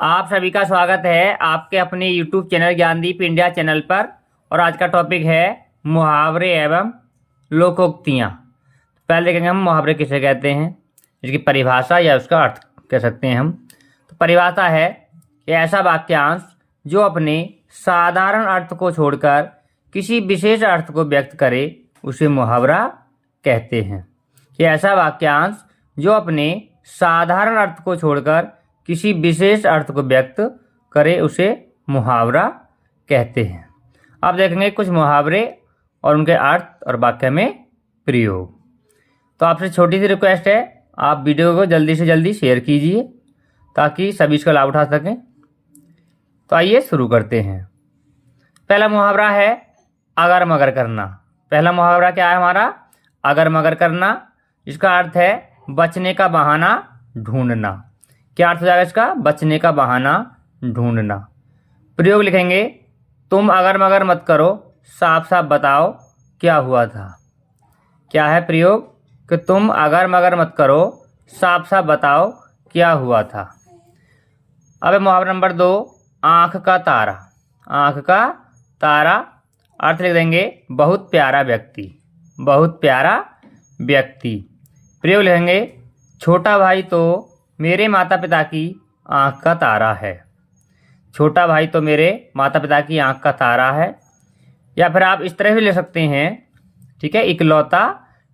आप सभी का स्वागत है आपके अपने YouTube channel Gyandeep India channel पर। और आज का टॉपिक है मुहावरे एवं लोकोक्तियाँ। पहले देखेंगे हम मुहावरे किसे कहते हैं, जिसकी परिभाषा या उसका अर्थ कह सकते हैं हम। तो परिभाषा है कि ऐसा वाक्यांश जो अपने साधारण अर्थ को छोड़कर किसी विशेष अर्थ को व्यक्त करे उसे मुहावरा कहते हैं। कि ऐसा वाक्यांश जो अपने साधारण अर्थ को छोड़कर किसी विशेष अर्थ को व्यक्त करे उसे मुहावरा कहते हैं। अब देखेंगे कुछ मुहावरे और उनके अर्थ और वाक्य में प्रयोग। तो आपसे छोटी सी रिक्वेस्ट है, आप वीडियो को जल्दी से जल्दी शेयर कीजिए ताकि सभी इसका लाभ उठा सकें। तो आइए शुरू करते हैं। पहला मुहावरा है अगर मगर करना। पहला मुहावरा क्या है हमारा? अगर मगर करना। इसका अर्थ है बचने का बहाना ढूंढना। क्या अर्थ हो जाएगा इसका? बचने का बहाना ढूंढना। प्रयोग लिखेंगे तुम अगर मगर मत करो, साफ साफ बताओ क्या हुआ था। क्या है प्रयोग? कि तुम अगर मगर मत करो, साफ साफ बताओ क्या हुआ था। अब मुहावरा नंबर 2, आँख का तारा। आँख का तारा अर्थ लिख देंगे बहुत प्यारा व्यक्ति। बहुत प्यारा व्यक्ति। प्रयोग लिखेंगे छोटा भाई तो मेरे माता पिता की आँख का तारा है। छोटा भाई तो मेरे माता पिता की आँख का तारा है। या फिर आप इस तरह भी ले सकते हैं, ठीक है, इकलौता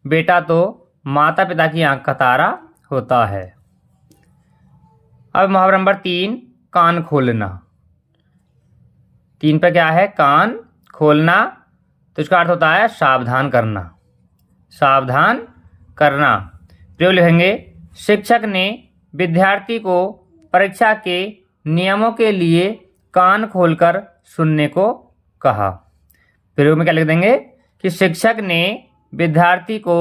बेटा तो माता पिता की आँख का तारा होता है। अब मुहावरा नंबर 3, कान खोलना। 3 पे क्या है? कान खोलना। तो इसका अर्थ होता है सावधान करना। सावधान करना। प्रयोग लिखेंगे शिक्षक ने विद्यार्थी को परीक्षा के नियमों के लिए कान खोलकर सुनने को कहा। प्रयोग में क्या लिख देंगे कि शिक्षक ने विद्यार्थी को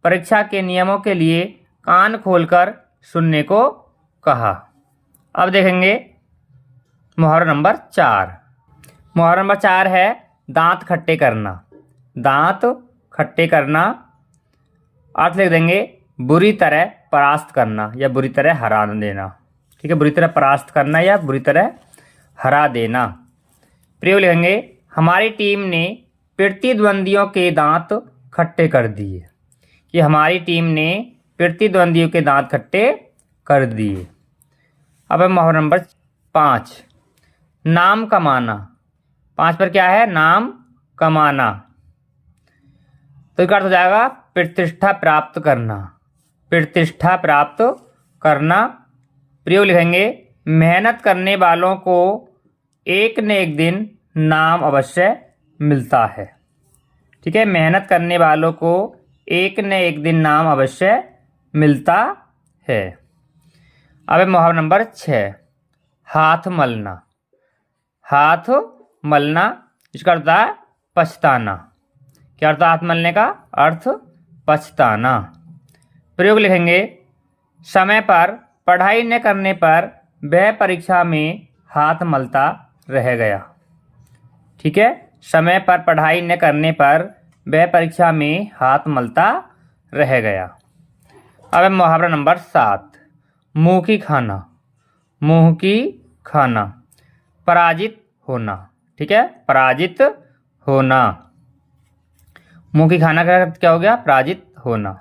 परीक्षा के नियमों के लिए कान खोलकर सुनने को कहा। अब देखेंगे मुहावरा नंबर 4। मुहावरा नंबर 4 है दांत खट्टे करना। दांत खट्टे करना अर्थ लिख देंगे बुरी तरह परास्त करना या बुरी तरह हरा देना। ठीक है, बुरी तरह परास्त करना या बुरी तरह हरा देना। प्रयोग लिखेंगे हमारी टीम ने प्रतिद्वंदियों के दांत खट्टे कर दिए। कि हमारी टीम ने प्रतिद्वंदियों के दांत खट्टे कर दिए। अब मुहावरा नंबर 5, नाम कमाना। 5 पर क्या है? नाम कमाना। तो इसका अर्थ हो जाएगा प्रतिष्ठा प्राप्त करना। प्रतिष्ठा प्राप्त करना। प्रयोग लिखेंगे मेहनत करने वालों को एक न एक दिन नाम अवश्य मिलता है। ठीक है, मेहनत करने वालों को एक न एक दिन नाम अवश्य मिलता है। अब मुहावरा नंबर 6, हाथ मलना। हाथ मलना इसका अर्थ है पछताना। क्या अर्थ है हाथ मलने का? अर्थ पछताना। प्रयोग लिखेंगे समय पर पढ़ाई न करने पर वह परीक्षा में हाथ मलता रह गया। ठीक है, समय पर पढ़ाई न करने पर वह परीक्षा में हाथ मलता रह गया। अब मुहावरा नंबर 7, मुंह की खाना। मुंह की खाना पराजित होना। ठीक है, पराजित होना। मुंह की खाना का क्या हो गया? पराजित होना।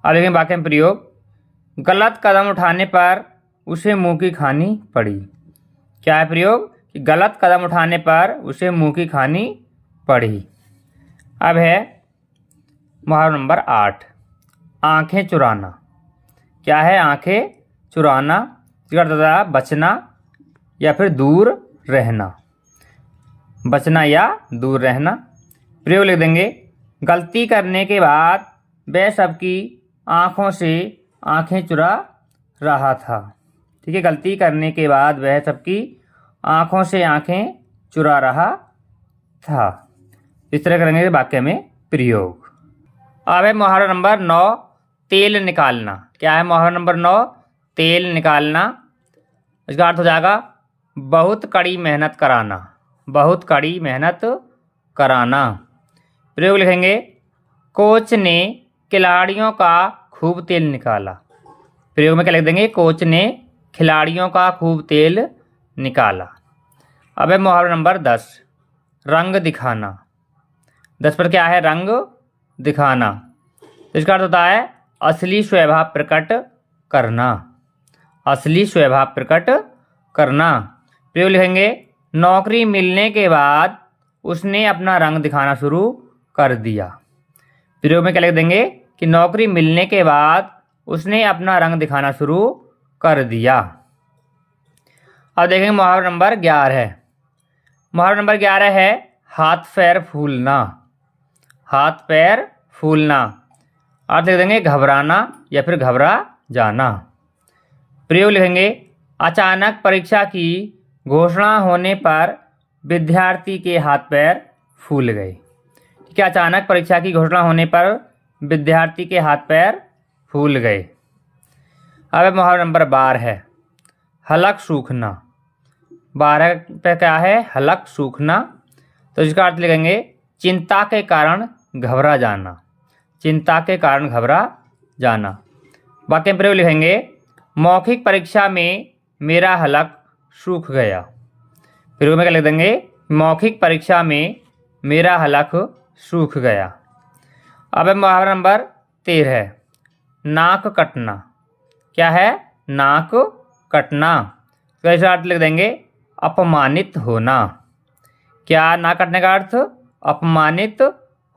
अब लेकिन वाक्य में प्रयोग गलत कदम उठाने पर उसे मुंह की खानी पड़ी। क्या है प्रयोग? कि गलत कदम उठाने पर उसे मुंह की खानी पड़ी। अब है मुहावरा नंबर 8, आंखें चुराना। क्या है? आंखें चुराना। इसका अर्थ होता है बचना या फिर दूर रहना। बचना या दूर रहना। प्रयोग लिख देंगे गलती करने के बाद वह सबकी आँखों से आँखें चुरा रहा था। ठीक है, गलती करने के बाद वह सबकी आँखों से आँखें चुरा रहा था। इस तरह करेंगे वाक्य में प्रयोग। अब है मुहावरा नंबर 9, तेल निकालना। क्या है मुहावरा नंबर 9? तेल निकालना। इसका अर्थ हो जाएगा बहुत कड़ी मेहनत कराना। बहुत कड़ी मेहनत कराना। प्रयोग लिखेंगे कोच ने खिलाड़ियों का खूब तेल निकाला। प्रयोग में क्या लिख देंगे? कोच ने खिलाड़ियों का खूब तेल निकाला। अब है मुहावरा नंबर 10, रंग दिखाना। 10 पर क्या है? रंग दिखाना। तो इसका अर्थ होता है असली स्वभाव प्रकट करना। असली स्वभाव प्रकट करना। प्रयोग लिखेंगे, नौकरी मिलने के बाद उसने अपना रंग दिखाना शुरू कर दिया। प्रयोग में क्या लिख देंगे कि नौकरी मिलने के बाद उसने अपना रंग दिखाना शुरू कर दिया। अब देखेंगे मुहावरा नंबर 11। मुहावरा नंबर 11 है हाथ पैर फूलना। हाथ पैर फूलना। अर्थ लिख देंगे घबराना या फिर घबरा जाना। प्रयोग लिखेंगे, अचानक परीक्षा की घोषणा होने पर विद्यार्थी के हाथ पैर फूल गए। ठीक है, अचानक परीक्षा की घोषणा होने पर विद्यार्थी के हाथ पैर फूल गए। अब मुहावरा नंबर 12 है हलक सूखना। 12 पे क्या है? हलक सूखना। तो इसका अर्थ लिखेंगे चिंता के कारण घबरा जाना। चिंता के कारण घबरा जाना। वाक्य में प्रयोग लिखेंगे, मौखिक परीक्षा में मेरा हलक सूख गया। प्रयोग में क्या लिख देंगे? मौखिक परीक्षा में मेरा हलक सूख गया। अब मुहावरा नंबर 13, नाक कटना। क्या है? नाक कटना। तो इसका अर्थ लिख देंगे अपमानित होना। क्या नाक कटने का अर्थ? अपमानित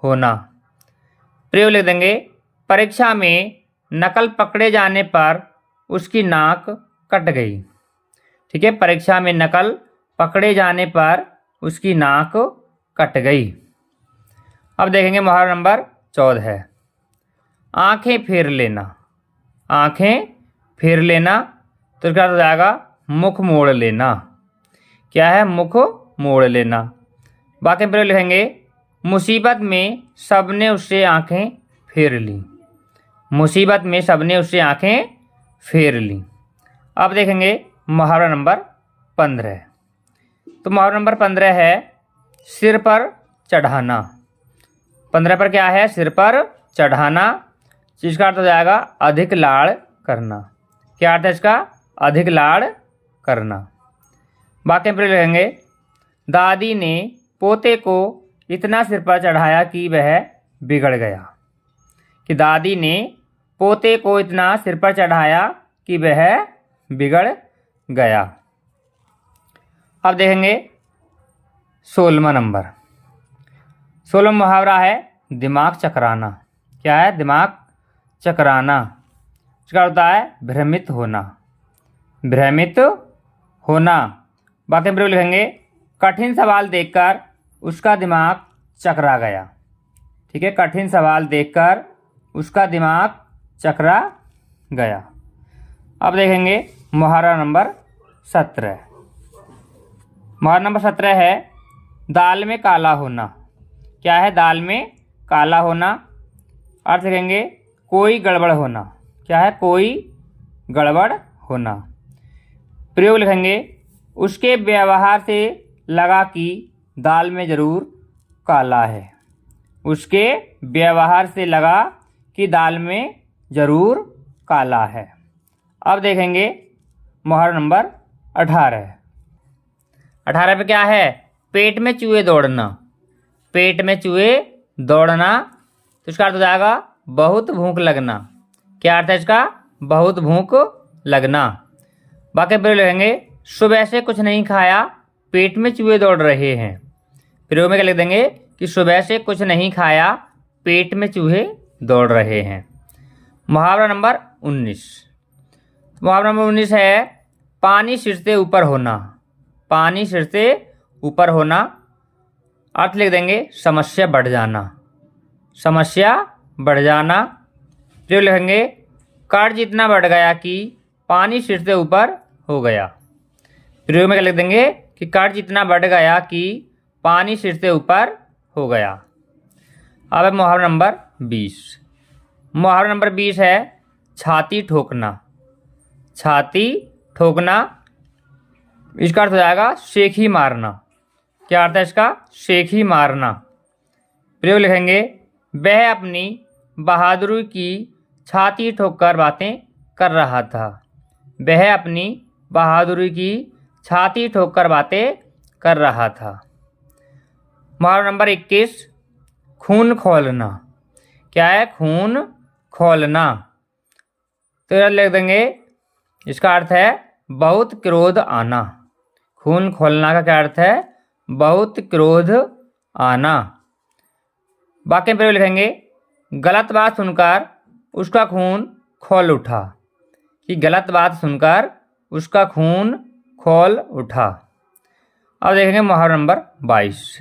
होना। प्रयोग लिख देंगे, परीक्षा में नकल पकड़े जाने पर उसकी नाक कट गई। ठीक है, परीक्षा में नकल पकड़े जाने पर उसकी नाक कट गई। अब देखेंगे मुहावरा नंबर 14, आंखें फेर लेना। आंखें फेर लेना। तो इसका अर्थ हो जाएगा मुख मोड़ लेना। क्या है? मुख मोड़ लेना। वाक्य में प्रयोग लिखेंगे, मुसीबत में सबने उससे आंखें फेर ली। मुसीबत में सबने उससे आंखें फेर ली। अब देखेंगे मुहावरा नंबर 15। तो मुहावरा नंबर 15 है सिर पर चढ़ाना। 15 पर क्या है? सिर पर चढ़ाना। जिसका अर्थ हो जाएगा अधिक लाड़ करना। क्या अर्थ है इसका? अधिक लाड़ करना। वाक्य में प्रयोग लिखेंगे, दादी ने पोते को इतना सिर पर चढ़ाया कि वह बिगड़ गया। कि दादी ने पोते को इतना सिर पर चढ़ाया कि वह बिगड़ गया। अब देखेंगे 16वां नंबर। 16वां मुहावरा है दिमाग चकराना। क्या है? दिमाग चकराना। इसका होता है भ्रमित होना। भ्रमित होना। वाक्य में प्रयोग लिखेंगे, कठिन सवाल देखकर उसका दिमाग चकरा गया। ठीक है, कठिन सवाल देखकर उसका दिमाग चकरा गया। अब देखेंगे मुहावरा नंबर 17। मुहावरा नंबर 17 है दाल में काला होना। क्या है? दाल में काला होना। अर्थ लिखेंगे कोई गड़बड़ होना। क्या है? कोई गड़बड़ होना। प्रयोग लिखेंगे, उसके व्यवहार से लगा कि दाल में जरूर काला है। उसके व्यवहार से लगा कि दाल में जरूर काला है। अब देखेंगे मुहावरा नंबर 18। 18 पे क्या है? पेट में चूहे दौड़ना। पेट में चूहे दौड़ना। तो इसका अर्थ हो जाएगा बहुत भूख लगना। क्या अर्थ है इसका? बहुत भूख लगना। वाक्य प्रयोग लिखेंगे, सुबह से कुछ नहीं खाया, पेट में चूहे दौड़ रहे हैं। प्रयोग में क्या लिख देंगे कि सुबह से कुछ नहीं खाया, पेट में चूहे दौड़ रहे हैं। मुहावरा नंबर 19। मुहावरा नंबर 19 है पानी सिर से ऊपर होना। पानी सिर से ऊपर होना। अर्थ लिख देंगे समस्या बढ़ जाना। समस्या बढ़ जाना। प्रयोग लिखेंगे, कर्ज इतना बढ़ गया कि पानी सिर से ऊपर हो गया। प्रयोग में क्या लिख देंगे कि कर्ज इतना बढ़ गया कि पानी सिर से ऊपर हो गया। अब है मुहावरा नंबर 20। मुहावरा नंबर 20 है छाती ठोकना। छाती ठोकना। इसका अर्थ हो जाएगा शेखी मारना। क्या अर्थ है इसका? शेखी मारना। प्रयोग लिखेंगे, वह अपनी बहादुरी की छाती ठोककर बातें कर रहा था। वह अपनी बहादुरी की छाती ठोककर बातें कर रहा था। मुहावरा नंबर 21, खून खौलना। क्या है? खून खौलना। तो यह लिख देंगे, इसका अर्थ है बहुत क्रोध आना। खून खौलना का क्या अर्थ है? बहुत क्रोध आना। वाक्य में प्रयोग लिखेंगे, गलत बात सुनकर उसका खून खौल उठा। कि गलत बात सुनकर उसका खून खौल उठा। अब देखेंगे मुहावरा नंबर 22।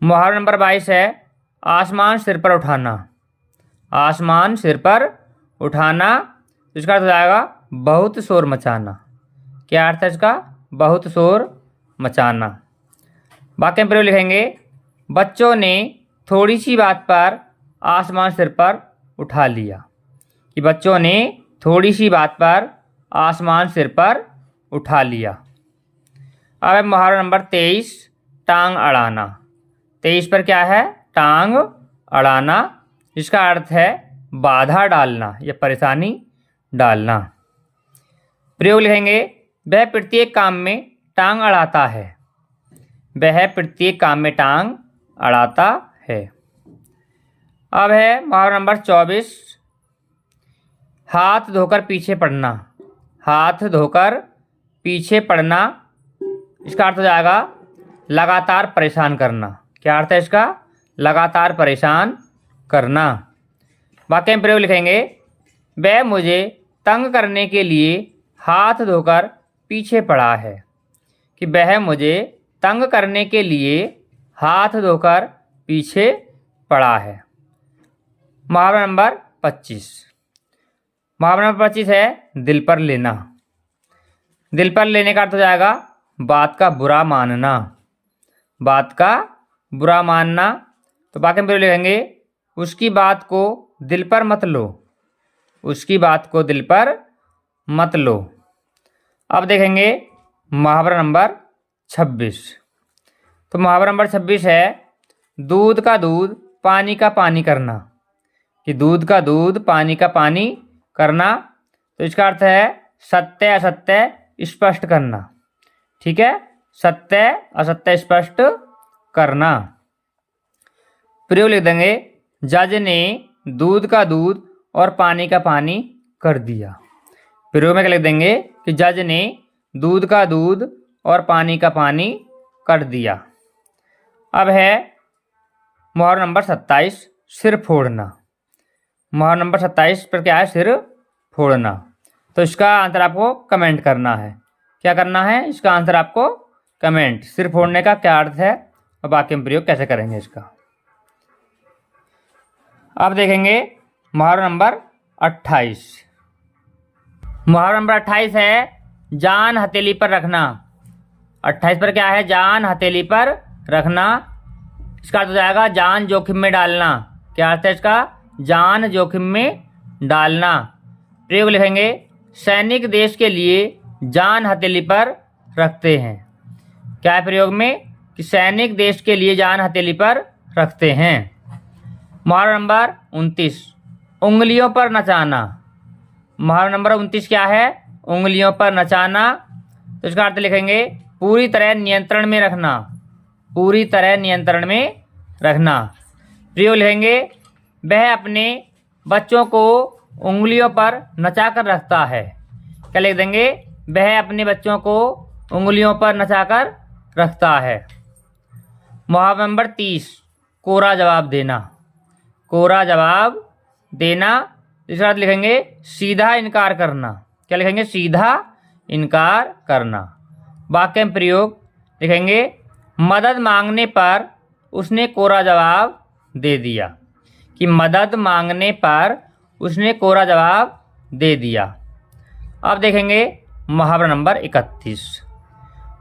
मुहावरा नंबर 22 है आसमान सिर पर उठाना। आसमान सिर पर उठाना, इसका अर्थ हो जाएगा बहुत शोर मचाना। क्या अर्थ है इसका? बहुत शोर मचाना। वाक्य में प्रयोग लिखेंगे, बच्चों ने थोड़ी सी बात पर आसमान सिर पर उठा लिया। कि बच्चों ने थोड़ी सी बात पर आसमान सिर पर उठा लिया। अब है मुहावरा नंबर 23, टांग अड़ाना। 23 पर क्या है? टांग अड़ाना। इसका अर्थ है बाधा डालना या परेशानी डालना। प्रयोग लिखेंगे, वह प्रत्येक काम में टांग अड़ाता है। वह प्रत्येक काम में टांग अड़ाता है। अब है मुहावरा नंबर 24, हाथ धोकर पीछे पड़ना। हाथ धोकर पीछे पड़ना, इसका अर्थ हो जाएगा लगातार परेशान करना। क्या अर्थ है इसका? लगातार परेशान करना। वाक्य में प्रयोग लिखेंगे, वह मुझे तंग करने के लिए हाथ धोकर पीछे पड़ा है। कि वह मुझे तंग करने के लिए हाथ धोकर पीछे पड़ा है। मुहावरा नंबर 25। मुहावरा नंबर 25 है दिल पर लेना। दिल पर लेने का अर्थ हो जाएगा बात का बुरा मानना। बात का बुरा मानना। तो वाक्य में प्रयोग लिखेंगे, उसकी बात को दिल पर मत लो। उसकी बात को दिल पर मत लो। अब देखेंगे मुहावरा नंबर 26। तो मुहावरा नंबर 26 है दूध का दूध पानी का पानी करना। कि दूध का दूध पानी का पानी करना, तो इसका अर्थ है सत्य असत्य स्पष्ट करना। ठीक है, सत्य असत्य स्पष्ट करना। प्रयोग लिख देंगे, जज ने दूध का दूध और पानी का पानी कर दिया। प्रयोग में क्या लिख देंगे कि जज ने दूध का दूध और पानी का पानी कर दिया। अब है मुहावरा नंबर 27, सिर फोड़ना। मुहावरा नंबर 27 पर क्या है? सिर फोड़ना। तो इसका आंसर आपको कमेंट करना है। क्या करना है? इसका आंसर आपको कमेंट। सिर फोड़ने का क्या अर्थ है और वाक्य में प्रयोग कैसे करेंगे इसका। अब देखेंगे मुहावरा नंबर 28। मुहावरा नंबर 28 है जान हथेली पर रखना। 28 पर क्या है? जान हथेली पर रखना। इसका अर्थ हो जाएगा जान जोखिम में डालना। क्या अर्थ है इसका? जान जोखिम में डालना। प्रयोग लिखेंगे, सैनिक देश के लिए जान हथेली पर रखते हैं। क्या है प्रयोग में? कि सैनिक देश के लिए जान हथेली पर रखते हैं। मुहावरा नंबर 29, उंगलियों पर नचाना। मुहावरा नंबर 29 क्या है? उंगलियों पर नचाना। तो इसका अर्थ लिखेंगे पूरी तरह नियंत्रण में रखना। पूरी तरह नियंत्रण में रखना। प्रयोग लिखेंगे, वह अपने बच्चों को उंगलियों पर नचाकर रखता है। क्या लिख देंगे? वह अपने बच्चों को उंगलियों पर नचाकर रखता है। मुहावरा नंबर 30, कोरा जवाब देना। कोरा जवाब देना, इसका अर्थ लिखेंगे सीधा इनकार करना। क्या लिखेंगे? सीधा इनकार करना। वाक्य में प्रयोग लिखेंगे, मदद मांगने पर उसने कोरा जवाब दे दिया। कि मदद मांगने पर उसने कोरा जवाब दे दिया। अब देखेंगे मुहावरा नंबर 31।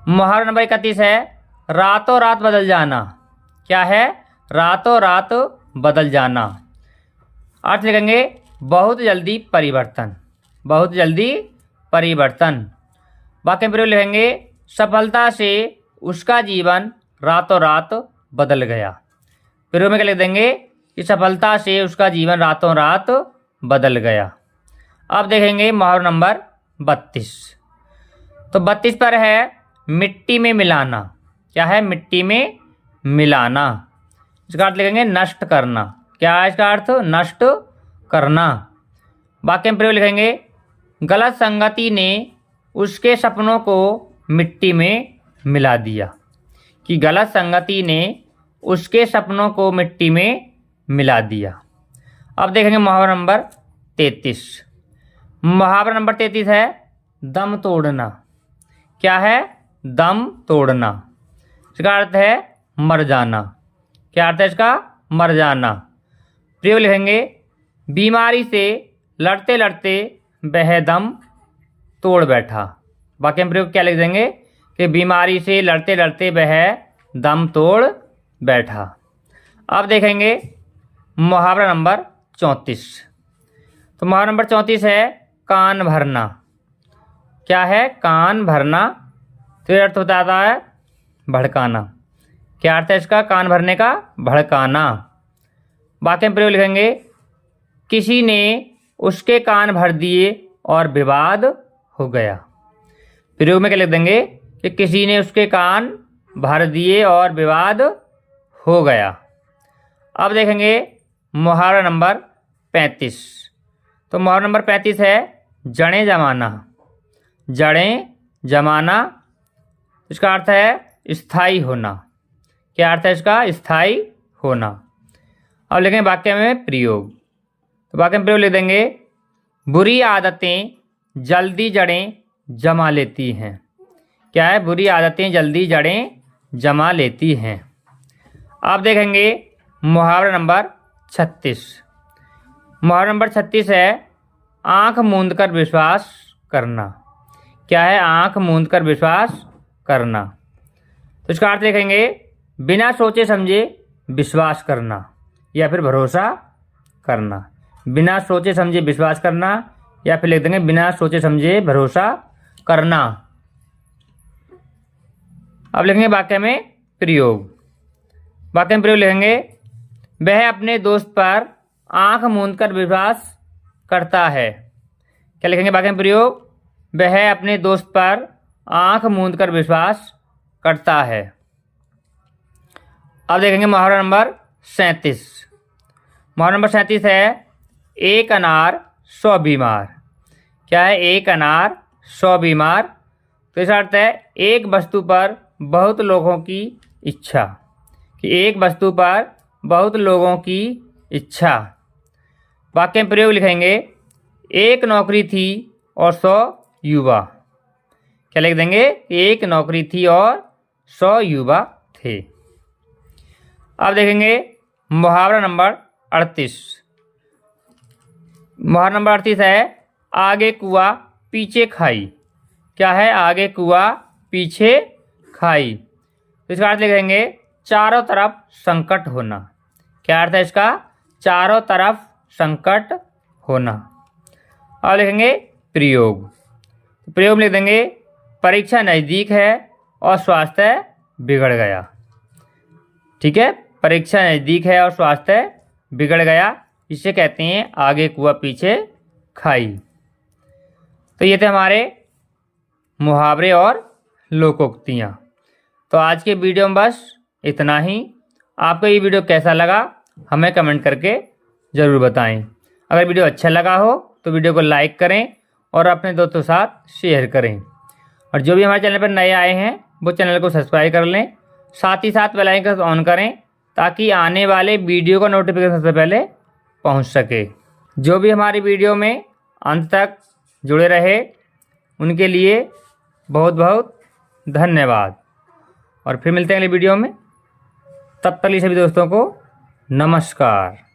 मुहावरा नंबर 31 है रातों रात बदल जाना। क्या है? रातों रात बदल जाना। अर्थ लिखेंगे बहुत जल्दी परिवर्तन। बहुत जल्दी परिवर्तन। वाक्य में प्रयोग लिखेंगे, सफलता से उसका जीवन रातों रात बदल गया। प्रयोग में क्या लिख देंगे कि सफलता से उसका जीवन रातों रात बदल गया। अब देखेंगे मुहावरा नंबर 32। तो 32 पर है मिट्टी में मिलाना। क्या है? मिट्टी में मिलाना। इसका अर्थ लिखेंगे नष्ट करना। क्या है इसका अर्थ? नष्ट करना। वाक्य में प्रयोग लिखेंगे गलत संगति ने उसके सपनों को मिट्टी में मिला दिया। कि गलत संगति ने उसके सपनों को मिट्टी में मिला दिया। अब देखेंगे मुहावरा नंबर 33। मुहावरा नंबर 33 है दम तोड़ना। क्या है? दम तोड़ना। इसका अर्थ है मर जाना। क्या अर्थ है इसका? मर जाना। प्रयोग लिखेंगे बीमारी से लड़ते लड़ते वह दम तोड़ बैठा। वाक्य में प्रयोग क्या लिख देंगे कि बीमारी से लड़ते लड़ते वह दम तोड़ बैठा। अब देखेंगे मुहावरा नंबर 34। तो मुहावरा नंबर 34 है कान भरना। क्या है? कान भरना। तो ये अर्थ बताता है भड़काना। क्या अर्थ है इसका? कान भरने का भड़काना। वाक्य में प्रयोग लिखेंगे किसी ने उसके कान भर दिए और विवाद हो गया। प्रयोग में क्या लिख देंगे कि किसी ने उसके कान भर दिए और विवाद हो गया। अब देखेंगे मुहावरा नंबर 35। तो मुहावरा नंबर 35 है जड़ें जमाना। जड़ें जमाना। इसका अर्थ है स्थायी होना। क्या अर्थ है इसका? स्थायी होना। अब लिखेंगे वाक्य में प्रयोग। तो वाक्य में प्रयोग लिख देंगे बुरी आदतें जल्दी जड़ें जमा लेती हैं। क्या है? बुरी आदतें जल्दी जड़ें जमा लेती हैं। अब देखेंगे मुहावरा नंबर 36। मुहावरा नंबर 36 है आंख मूंद कर विश्वास करना। क्या है? आंख मूंद कर विश्वास करना। तो इसका अर्थ लिखेंगे बिना सोचे समझे विश्वास करना या फिर भरोसा करना। बिना सोचे समझे विश्वास करना या फिर लिख देंगे बिना सोचे समझे भरोसा करना। अब लिखेंगे वाक्य में प्रयोग। वाक्य में प्रयोग लिखेंगे वह अपने दोस्त पर आंख मूंद कर विश्वास करता है। क्या लिखेंगे वाक्य में प्रयोग? वह अपने दोस्त पर आंख मूंद कर विश्वास करता है। अब देखेंगे मुहावरा नंबर 37। मुहावरा नंबर 37 है एक अनार 100 बीमार। क्या है? एक अनार 100 बीमार। तो इसका अर्थ है एक वस्तु पर बहुत लोगों की इच्छा। कि एक वस्तु पर बहुत लोगों की इच्छा। वाक्य में प्रयोग लिखेंगे एक नौकरी थी और 100 युवा। क्या लिख देंगे? एक नौकरी थी और 100 युवा थे। अब देखेंगे मुहावरा नंबर 38। मुहावरा नंबर 38 है आगे कुआं पीछे खाई। क्या है? आगे कुआं पीछे खाई। तो इसका अर्थ लिखेंगे चारों तरफ संकट होना। क्या अर्थ है इसका? चारों तरफ संकट होना। अब लिखेंगे प्रयोग। प्रयोग में लिख देंगे परीक्षा नज़दीक है और स्वास्थ्य बिगड़ गया। ठीक है? परीक्षा नज़दीक है और स्वास्थ्य बिगड़ गया। इसे कहते हैं आगे कुआं पीछे खाई। तो ये थे हमारे मुहावरे और लोकोक्तियाँ। तो आज के वीडियो में बस इतना ही। आपको ये वीडियो कैसा लगा हमें कमेंट करके ज़रूर बताएं। अगर वीडियो अच्छा लगा हो तो वीडियो को लाइक करें और अपने दोस्तों के साथ शेयर करें। और जो भी हमारे चैनल पर नए आए हैं वो चैनल को सब्सक्राइब कर लें। साथ ही साथ बेल आइकन ऑन करें ताकि आने वाले वीडियो का नोटिफिकेशन सबसे पहले पहुंच सके। जो भी हमारी वीडियो में अंत तक जुड़े रहे उनके लिए बहुत बहुत धन्यवाद। और फिर मिलते हैं अगले वीडियो में। तब तक लिए सभी दोस्तों को नमस्कार।